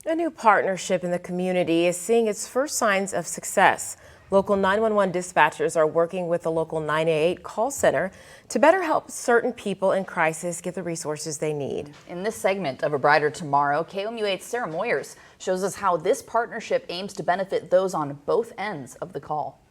A new partnership in the community is seeing its first signs of success. Local 911 dispatchers are working with the local 988 call center to better help certain people in crisis get the resources they need. In this segment of A Brighter Tomorrow, KOMU 8's Sarah Moyers shows us how this partnership aims to benefit those on both ends of the call.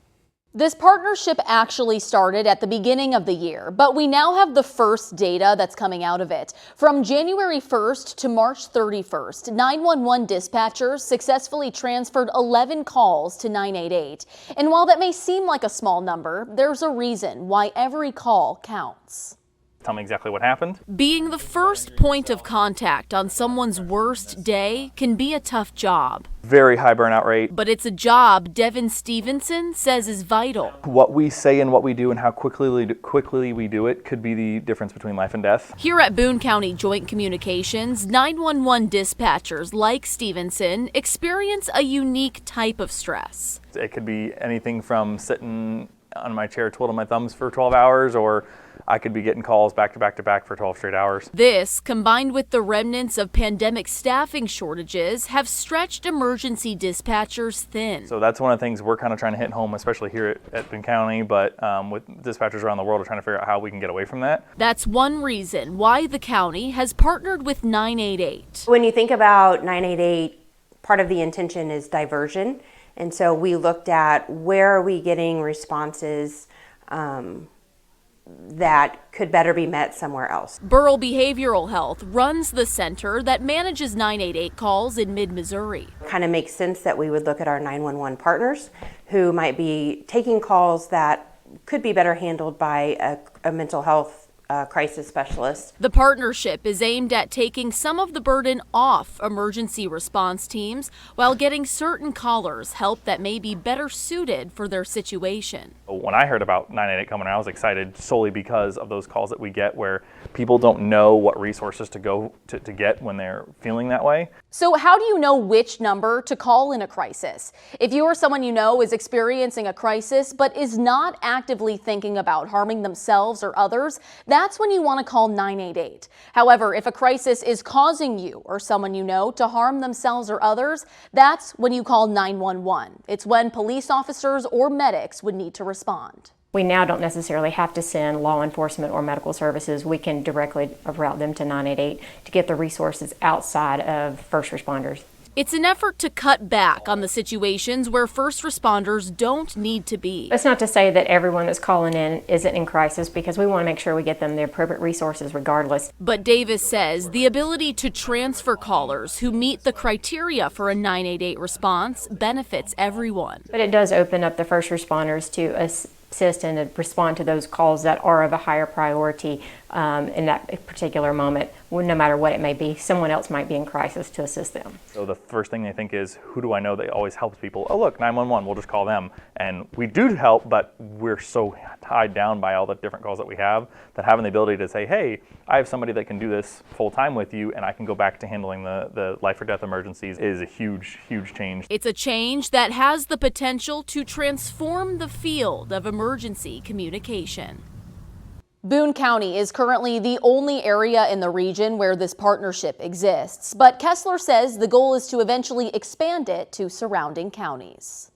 This partnership actually started at the beginning of the year, but we now have the first data that's coming out of it. From January 1st to March 31st, 911 dispatchers successfully transferred 11 calls to 988. And while that may seem like a small number, there's a reason why every call counts. Tell me exactly what happened. Being the first point of contact on someone's worst day can be a tough job. Very high burnout rate. But it's a job Devin Stevenson says is vital. What we say and what we do and how quickly we do it could be the difference between life and death. Here at Boone County Joint Communications, 911 dispatchers like Stevenson experience a unique type of stress. It could be anything from sitting on my chair twiddling my thumbs for 12 hours, or I could be getting calls back to back to back for 12 straight hours. This, combined with the remnants of pandemic staffing shortages, have stretched emergency dispatchers thin. So that's one of the things we're kind of trying to hit home, especially here at Boone County, but with dispatchers around the world, we're trying to figure out how we can get away from that. That's one reason why the county has partnered with 988. When you think about 988, part of the intention is diversion. And so we looked at where are we getting responses that could better be met somewhere else. Burrell Behavioral Health runs the center that manages 988 calls in mid-Missouri. Kind of makes sense that we would look at our 911 partners who might be taking calls that could be better handled by a mental health crisis specialist. The partnership is aimed at taking some of the burden off emergency response teams while getting certain callers help that may be better suited for their situation. When I heard about 988 coming, I was excited solely because of those calls that we get where people don't know what resources to go to get when they're feeling that way. So how do you know which number to call in a crisis? If you or someone you know is experiencing a crisis but is not actively thinking about harming themselves or others, that's when you want to call 988. However, if a crisis is causing you or someone you know to harm themselves or others, that's when you call 911. It's when police officers or medics would need to respond. We now don't necessarily have to send law enforcement or medical services. We can directly route them to 988 to get the resources outside of first responders. It's an effort to cut back on the situations where first responders don't need to be. That's not to say that everyone that's calling in isn't in crisis, because we want to make sure we get them the appropriate resources regardless. But Davis says the ability to transfer callers who meet the criteria for a 988 response benefits everyone. But it does open up the first responders to assist and respond to those calls that are of a higher priority in that particular moment. No matter what it may be, someone else might be in crisis to assist them. So the first thing they think is, who do I know that always helps people? Oh look, 911, we'll just call them. And we do help, but we're so tied down by all the different calls that we have that having the ability to say, hey, I have somebody that can do this full time with you and I can go back to handling the life or death emergencies is a huge, huge change. It's a change that has the potential to transform the field of emergency communication. Boone County is currently the only area in the region where this partnership exists, but Kessler says the goal is to eventually expand it to surrounding counties.